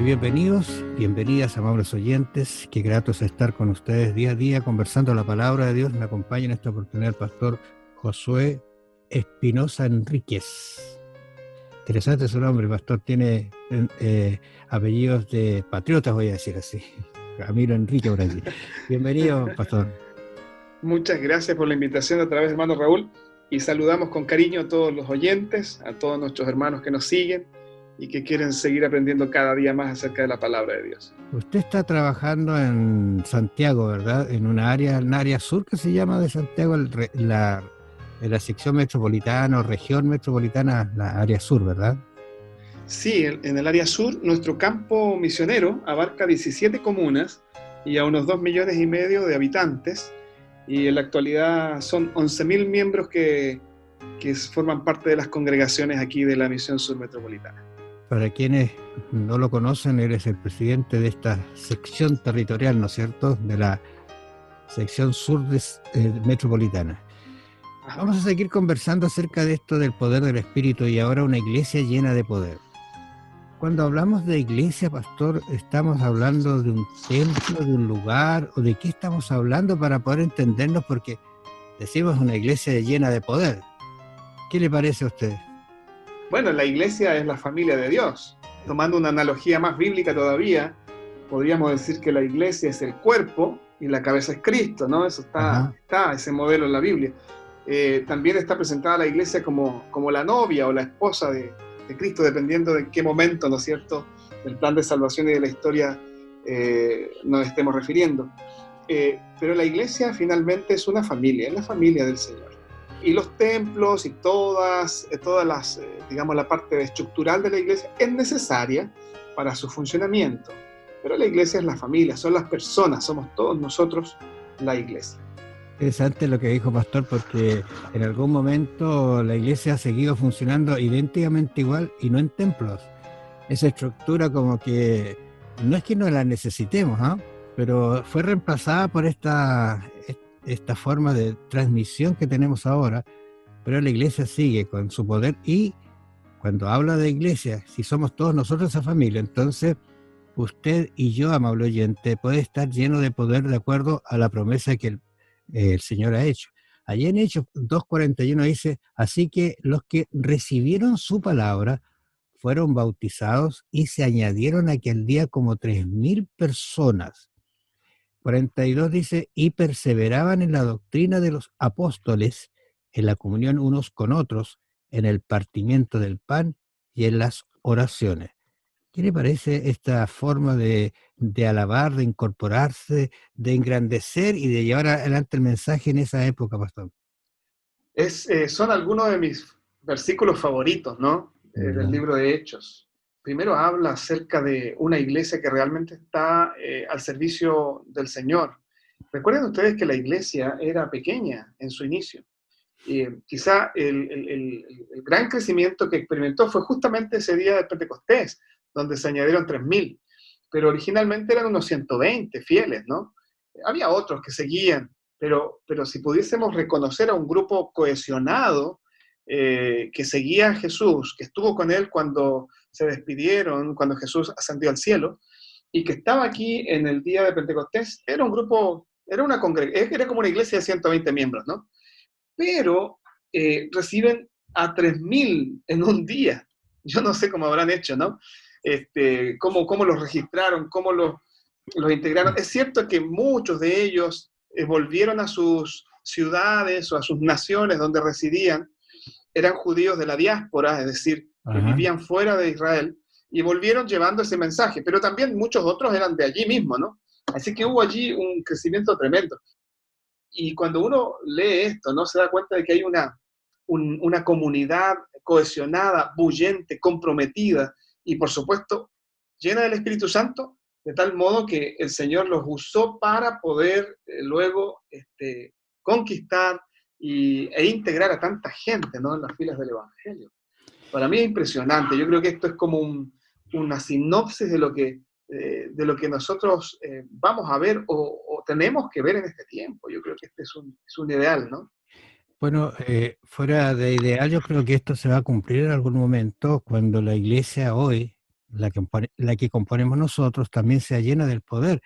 bienvenidos, bienvenidas, amables oyentes. Qué grato es estar con ustedes día a día conversando la palabra de Dios. Me acompaña en esta oportunidad el pastor Josué Espinosa Enríquez. Interesante su nombre, pastor. Tiene apellidos de patriotas, voy a decir así. Camilo Enrique por allí. Bienvenido, pastor. Muchas gracias por la invitación otra vez, hermano Raúl. Y saludamos con cariño a todos los oyentes, a todos nuestros hermanos que nos siguen y que quieren seguir aprendiendo cada día más acerca de la palabra de Dios. Usted está trabajando en Santiago, ¿verdad? En un área sur que se llama de Santiago, la sección metropolitana o región metropolitana, la área sur, ¿verdad? Sí, en el área sur, nuestro campo misionero abarca 17 comunas y a unos 2,5 millones de habitantes, y en la actualidad son 11.000 miembros que forman parte de las congregaciones aquí de la Misión Sur Metropolitana. Para quienes no lo conocen, él es el presidente de esta sección territorial, ¿no es cierto?, de la sección sur metropolitana. Vamos a seguir conversando acerca de esto del poder del Espíritu y ahora una iglesia llena de poder. Cuando hablamos de iglesia, pastor, ¿estamos hablando de un templo, de un lugar, o de qué estamos hablando para poder entendernos? Porque decimos una iglesia llena de poder. ¿Qué le parece a usted? Bueno, la iglesia es la familia de Dios. Tomando una analogía más bíblica todavía, podríamos decir que la iglesia es el cuerpo y la cabeza es Cristo, ¿no? Eso está ese modelo en la Biblia. También está presentada la iglesia como la novia o la esposa de Cristo, dependiendo de qué momento, ¿no es cierto?, del plan de salvación y de la historia nos estemos refiriendo. Pero la iglesia finalmente es una familia, es la familia del Señor. Y los templos y todas las, digamos, la parte estructural de la iglesia es necesaria para su funcionamiento. Pero la iglesia es la familia, son las personas, somos todos nosotros la iglesia. Interesante lo que dijo pastor, porque en algún momento la iglesia ha seguido funcionando idénticamente igual y no en templos. Esa estructura como que no es que no la necesitemos, ¿eh? Pero fue reemplazada por esta forma de transmisión que tenemos ahora, pero la iglesia sigue con su poder. Y cuando habla de iglesia, si somos todos nosotros esa familia, entonces usted y yo, amable oyente, puede estar lleno de poder de acuerdo a la promesa que el Señor ha hecho. Allí en Hechos 2:41 dice: así que los que recibieron su palabra fueron bautizados y se añadieron aquel día como 3,000 personas. 42 dice: y perseveraban en la doctrina de los apóstoles, en la comunión unos con otros, en el partimiento del pan y en las oraciones. ¿Qué le parece esta forma de alabar, de incorporarse, de engrandecer y de llevar adelante el mensaje en esa época, pastor? Son algunos de mis versículos favoritos, ¿no? Del libro de Hechos. Primero habla acerca de una iglesia que realmente está al servicio del Señor. Recuerden ustedes que la iglesia era pequeña en su inicio. Quizá el gran crecimiento que experimentó fue justamente ese día de Pentecostés, donde se añadieron 3,000, pero originalmente eran unos 120 fieles, ¿no? Había otros que seguían, pero si pudiésemos reconocer a un grupo cohesionado que seguía a Jesús, que estuvo con él cuando se despidieron, cuando Jesús ascendió al cielo, y que estaba aquí en el día de Pentecostés, era un grupo, era como una iglesia de 120 miembros, ¿no? Pero reciben a 3,000 en un día. Yo no sé cómo habrán hecho, ¿no? Cómo los registraron, cómo los integraron. Es cierto que muchos de ellos volvieron a sus ciudades o a sus naciones donde residían, eran judíos de la diáspora, es decir, que vivían fuera de Israel, y volvieron llevando ese mensaje, pero también muchos otros eran de allí mismo, ¿no? Así que hubo allí un crecimiento tremendo. Y cuando uno lee esto, ¿no?, se da cuenta de que hay una comunidad cohesionada, bullente, comprometida y, por supuesto, llena del Espíritu Santo, de tal modo que el Señor los usó para poder luego conquistar e integrar a tanta gente, ¿no?, en las filas del Evangelio. Para mí es impresionante. Yo creo que esto es como una sinopsis de lo que nosotros vamos a ver o tenemos que ver en este tiempo. Yo creo que este es un ideal, ¿no? Bueno, fuera de ideal, yo creo que esto se va a cumplir en algún momento cuando la iglesia hoy, la que componemos nosotros, también sea llena del poder.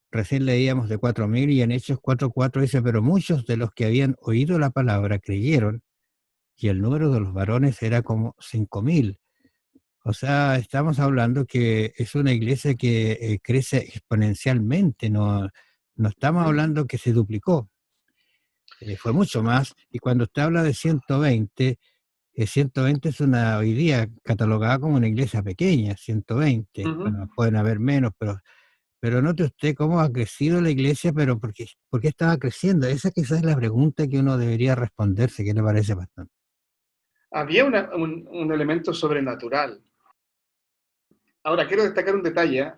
Recién leíamos de 4.000 y en Hechos 4:4 dice, pero muchos de los que habían oído la palabra creyeron y el número de los varones era como 5.000. O sea, estamos hablando que es una iglesia que crece exponencialmente, no estamos hablando que se duplicó, fue mucho más. Y cuando usted habla de 120, 120 es hoy día catalogada como una iglesia pequeña, 120. Bueno, pueden haber menos, pero note usted cómo ha crecido la iglesia, pero ¿por qué estaba creciendo? Esa quizás es la pregunta que uno debería responderse. ¿Qué le parece, pastor? Había un elemento sobrenatural. Ahora, quiero destacar un detalle.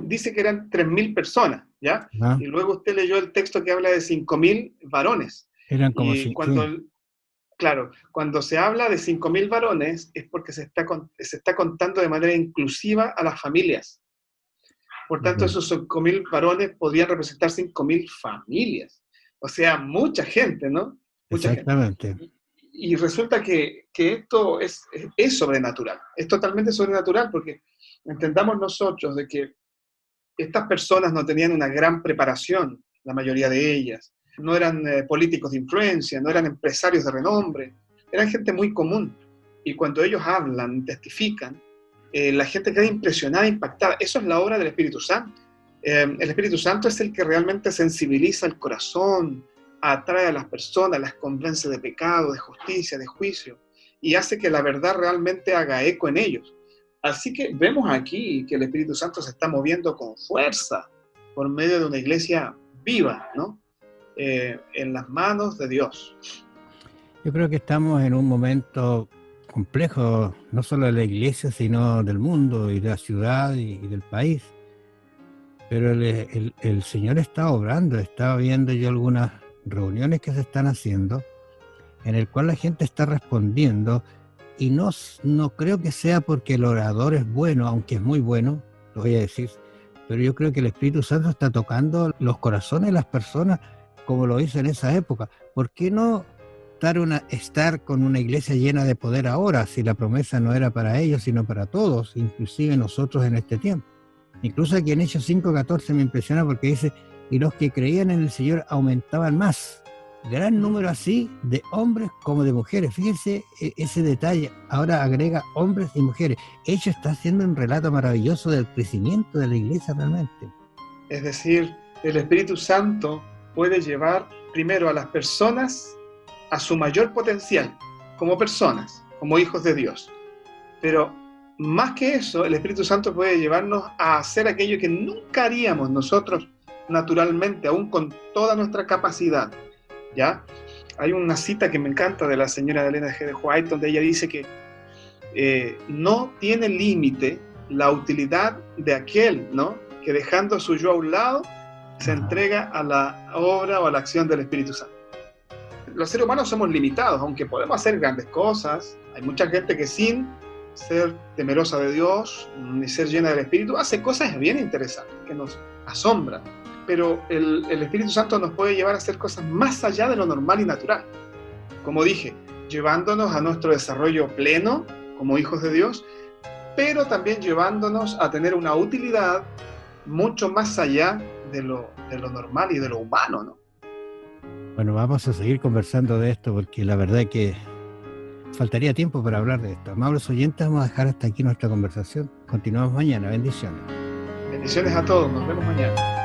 Dice que eran 3.000 personas, ¿ya? ¿Ah? Y luego usted leyó el texto que habla de 5.000 varones. Eran como Y sí. claro, cuando se habla de 5.000 varones es porque se está contando de manera inclusiva a las familias. Por tanto, esos 5.000 varones podían representar 5.000 familias. O sea, mucha gente, ¿no? Mucha Exactamente. gente. Y resulta que esto es sobrenatural, es totalmente sobrenatural, porque entendamos nosotros de que estas personas no tenían una gran preparación, la mayoría de ellas, no eran políticos de influencia, no eran empresarios de renombre, eran gente muy común. Y cuando ellos hablan, testifican, la gente queda impresionada, impactada. Eso es la obra del Espíritu Santo. El Espíritu Santo es el que realmente sensibiliza el corazón, atrae a las personas, las convence de pecado, de justicia, de juicio, y hace que la verdad realmente haga eco en ellos. Así que vemos aquí que el Espíritu Santo se está moviendo con fuerza por medio de una iglesia viva, ¿no? En las manos de Dios. Yo creo que estamos en un momento complejo, no solo de la iglesia, sino del mundo y de la ciudad y del país. Pero el Señor está obrando. Estaba viendo yo algunas reuniones que se están haciendo en el cual la gente está respondiendo, y no creo que sea porque el orador es bueno, aunque es muy bueno, lo voy a decir, pero yo creo que el Espíritu Santo está tocando los corazones de las personas como lo hizo en esa época. ¿Por qué no estar con una iglesia llena de poder ahora, si la promesa no era para ellos, sino para todos, inclusive nosotros en este tiempo? Incluso aquí en Hechos 5:14 me impresiona porque dice, y los que creían en el Señor aumentaban más. Gran número así de hombres como de mujeres. Fíjense ese detalle. Ahora agrega hombres y mujeres. Hechos está haciendo un relato maravilloso del crecimiento de la iglesia realmente. Es decir, el Espíritu Santo puede llevar primero a las personas a su mayor potencial, como personas, como hijos de Dios. Pero más que eso, el Espíritu Santo puede llevarnos a hacer aquello que nunca haríamos nosotros naturalmente, aún con toda nuestra capacidad, ¿ya? Hay una cita que me encanta de la señora Elena G. de White, donde ella dice que no tiene límite la utilidad de aquel, ¿no?, que dejando su yo a un lado, se entrega a la obra o a la acción del Espíritu Santo. Los seres humanos somos limitados, aunque podemos hacer grandes cosas. Hay mucha gente que sin ser temerosa de Dios ni ser llena del Espíritu hace cosas bien interesantes, que nos asombran. Pero el Espíritu Santo nos puede llevar a hacer cosas más allá de lo normal y natural. Como dije, llevándonos a nuestro desarrollo pleno como hijos de Dios, pero también llevándonos a tener una utilidad mucho más allá de lo normal y de lo humano, ¿no? Bueno, vamos a seguir conversando de esto porque la verdad es que faltaría tiempo para hablar de esto. Amables oyentes, vamos a dejar hasta aquí nuestra conversación. Continuamos mañana. Bendiciones. Bendiciones a todos. Nos vemos mañana.